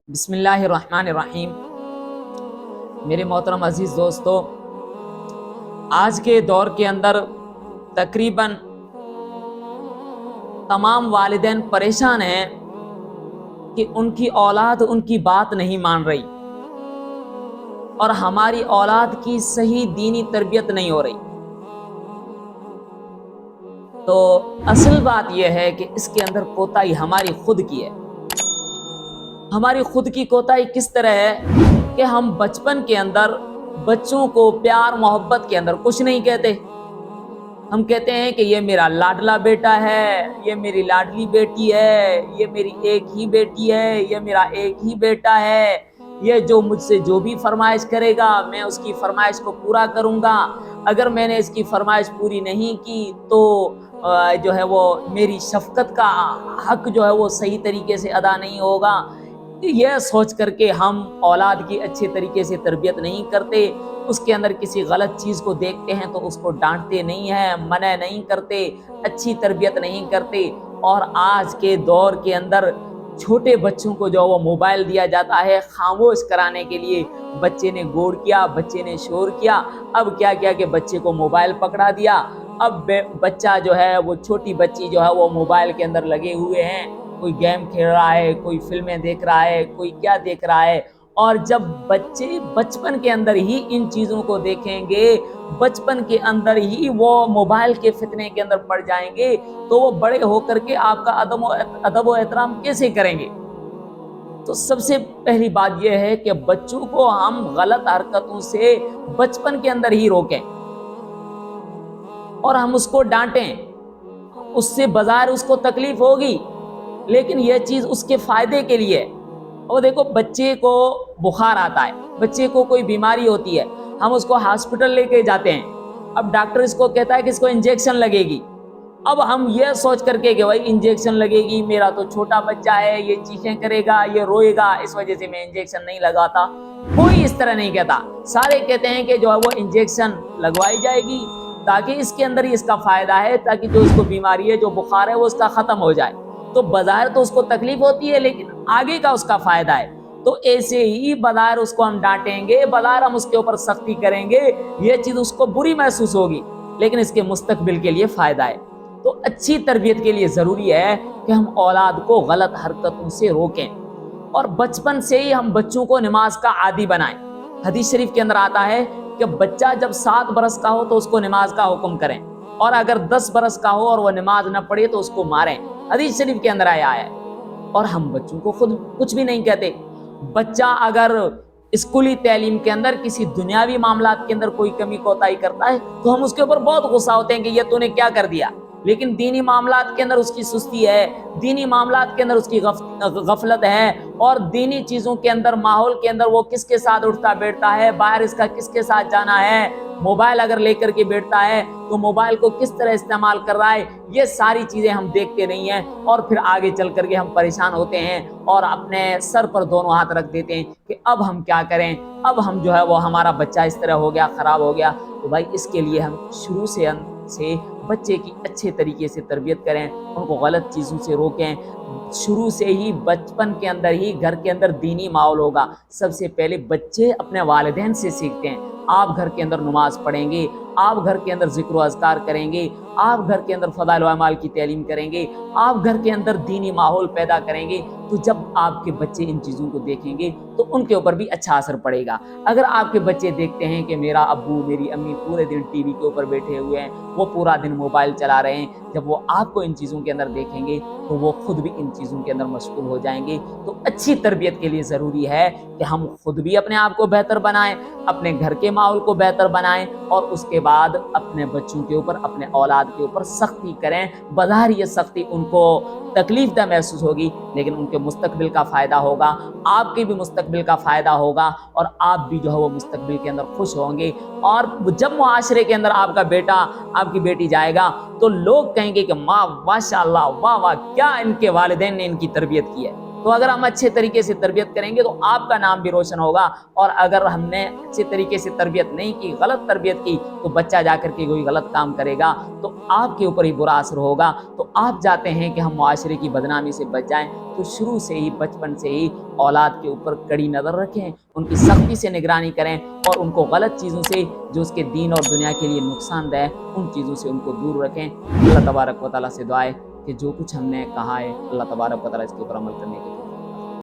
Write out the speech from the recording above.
بسم اللہ الرحمن الرحیم۔ میرے محترم عزیز دوستو، آج کے دور کے اندر تقریباً تمام والدین پریشان ہیں کہ ان کی اولاد ان کی بات نہیں مان رہی اور ہماری اولاد کی صحیح دینی تربیت نہیں ہو رہی۔ تو اصل بات یہ ہے کہ اس کے اندر کوتاہی ہماری خود کی ہے۔ ہماری خود کی کوتاہی کس طرح ہے کہ ہم بچپن کے اندر بچوں کو پیار محبت کے اندر کچھ نہیں کہتے۔ ہم کہتے ہیں کہ یہ میرا لاڈلا بیٹا ہے، یہ میری لاڈلی بیٹی ہے، یہ میری ایک ہی بیٹی ہے، یہ میرا ایک ہی بیٹا ہے، یہ جو مجھ سے جو بھی فرمائش کرے گا میں اس کی فرمائش کو پورا کروں گا، اگر میں نے اس کی فرمائش پوری نہیں کی تو جو ہے وہ میری شفقت کا حق جو ہے وہ صحیح طریقے سے ادا نہیں ہوگا۔ یہ سوچ کر کے ہم اولاد کی اچھے طریقے سے تربیت نہیں کرتے، اس کے اندر کسی غلط چیز کو دیکھتے ہیں تو اس کو ڈانٹتے نہیں ہیں، منع نہیں کرتے، اچھی تربیت نہیں کرتے۔ اور آج کے دور کے اندر چھوٹے بچوں کو جو وہ موبائل دیا جاتا ہے خاموش کرانے کے لیے۔ بچے نے گوڑ کیا، بچے نے شور کیا، اب کیا کیا کہ بچے کو موبائل پکڑا دیا۔ اب بچہ جو ہے وہ چھوٹی بچی جو ہے وہ موبائل کے اندر لگے ہوئے ہیں، کوئی گیم کھیل رہا ہے، کوئی فلمیں دیکھ رہا ہے، کوئی کیا دیکھ رہا ہے۔ اور جب بچے بچپن کے اندر ہی ان چیزوں کو دیکھیں گے، بچپن کے اندر ہی وہ موبائل کے فتنے کے اندر پڑ جائیں گے تو وہ بڑے ہو کر کے آپ کا ادب و احترام کیسے کریں گے؟ تو سب سے پہلی بات یہ ہے کہ بچوں کو ہم غلط حرکتوں سے بچپن کے اندر ہی روکیں اور ہم اس کو ڈانٹیں۔ اس سے بظاہر اس کو تکلیف ہوگی لیکن یہ چیز اس کے فائدے کے لیے۔ اور دیکھو، بچے کو بخار آتا ہے، بچے کو کوئی بیماری ہوتی ہے، ہم اس کو ہاسپٹل لے کے جاتے ہیں، اب ڈاکٹر اس کو کہتا ہے کہ اس کو انجیکشن لگے گی۔ اب ہم یہ سوچ کر کے کہ بھائی انجیکشن لگے گی، میرا تو چھوٹا بچہ ہے، یہ چیخیں کرے گا، یہ روئے گا، اس وجہ سے میں انجیکشن نہیں لگاتا۔ کوئی اس طرح نہیں کہتا، سارے کہتے ہیں کہ جو ہے وہ انجیکشن لگوائی جائے گی تاکہ اس کے اندر ہی اس کا فائدہ ہے، تاکہ جو اس کو بیماری ہے، جو بخار ہے، وہ اس کا ختم ہو جائے۔ تو بظاہر تو اس کو تکلیف ہوتی ہے لیکن آگے کا اس کا فائدہ ہے۔ تو ایسے ہی بظاہر اس کو ہم ڈانٹیں گے، بظاہر ہم اس کے اوپر سختی کریں گے، یہ چیز اس کو بری محسوس ہوگی لیکن اس کے مستقبل کے لیے فائدہ ہے۔ تو اچھی تربیت کے لیے ضروری ہے کہ ہم اولاد کو غلط حرکتوں سے روکیں اور بچپن سے ہی ہم بچوں کو نماز کا عادی بنائیں۔ حدیث شریف کے اندر آتا ہے کہ بچہ جب 7 برس کا ہو تو اس کو نماز کا حکم کریں، اور اگر 10 برس کا ہو اور وہ نماز نہ پڑھے تو اس کو ماریں۔ حدیث شریف کے اندر آیا ہے۔ اور ہم بچوں کو خود کچھ بھی نہیں کہتے۔ بچہ اگر اسکولی تعلیم کے اندر کسی دنیاوی معاملات کے اندر کوئی کمی کوتاہی کرتا ہے تو ہم اس کے اوپر بہت غصہ ہوتے ہیں کہ یہ تو نے کیا کر دیا، لیکن دینی معاملات کے اندر اس کی سستی ہے، دینی معاملات کے اندر اس کی غفلت ہے، اور دینی چیزوں کے اندر ماحول کے اندر وہ کس کے ساتھ اٹھتا بیٹھتا ہے، باہر اس کا کس کے ساتھ جانا ہے، موبائل اگر لے کر کے بیٹھتا ہے تو موبائل کو کس طرح استعمال کر رہا ہے، یہ ساری چیزیں ہم دیکھتے نہیں ہیں، اور پھر آگے چل کر کے ہم پریشان ہوتے ہیں اور اپنے سر پر دونوں ہاتھ رکھ دیتے ہیں کہ اب ہم کیا کریں، اب ہم جو ہے وہ ہمارا بچہ اس طرح ہو گیا، خراب ہو گیا۔ تو بھائی اس کے لیے ہم شروع سے بچے کی اچھے طریقے سے تربیت کریں، ان کو غلط چیزوں سے روکیں۔ شروع سے ہی بچپن کے اندر ہی گھر کے اندر دینی ماحول ہوگا۔ سب سے پہلے بچے اپنے والدین سے سیکھتے ہیں۔ آپ گھر کے اندر نماز پڑھیں گے، آپ گھر کے اندر ذکر و اذکار کریں گے، آپ گھر کے اندر فضائل و اعمال کی تعلیم کریں گے، آپ گھر کے اندر دینی ماحول پیدا کریں گے، تو جب آپ کے بچے ان چیزوں کو دیکھیں گے تو ان کے اوپر بھی اچھا اثر پڑے گا۔ اگر آپ کے بچے دیکھتے ہیں کہ میرا ابو میری امی پورے دن ٹی وی کے اوپر بیٹھے ہوئے ہیں، وہ پورا دن موبائل چلا رہے ہیں، جب وہ آپ کو ان چیزوں کے اندر دیکھیں گے تو وہ خود بھی ان چیزوں کے اندر مشغول ہو جائیں گے۔ تو اچھی تربیت کے لیے ضروری ہے کہ ہم خود بھی اپنے آپ کو بہتر بنائیں، اپنے گھر کے ماحول کو بہتر بنائیں، اور اس کے بعد اپنے بچوں کے اوپر، اپنے اولاد کے اوپر سختی کریں۔ بظاہر یہ سختی ان کو تکلیف دہ محسوس ہوگی لیکن ان کے مستقبل کا فائدہ ہوگا، آپ کے بھی مستقبل کا فائدہ ہوگا، اور آپ بھی جو ہے وہ مستقبل کے اندر خوش ہوں گے۔ اور جب معاشرے کے اندر آپ کا بیٹا، آپ کی بیٹی جائے گا تو لوگ کہیں گے کہ ماشاء اللہ، واہ واہ، کیا ان کے والدین نے ان کی تربیت کی ہے۔ تو اگر ہم اچھے طریقے سے تربیت کریں گے تو آپ کا نام بھی روشن ہوگا، اور اگر ہم نے اچھے طریقے سے تربیت نہیں کی، غلط تربیت کی، تو بچہ جا کر کے کوئی غلط کام کرے گا تو آپ کے اوپر ہی برا اثر ہوگا۔ تو آپ چاہتے ہیں کہ ہم معاشرے کی بدنامی سے بچ جائیں، تو شروع سے ہی، بچپن سے ہی اولاد کے اوپر کڑی نظر رکھیں، ان کی سختی سے نگرانی کریں، اور ان کو غلط چیزوں سے جو اس کے دین اور دنیا کے لیے نقصان دہ ان چیزوں سے ان کو دور رکھیں۔ اللہ تبارک و تعالیٰ سے دعا ہے کہ جو کچھ ہم نے کہا ہے، اللہ تبارک و تعالیٰ اس کے اوپر عمل کرنے کی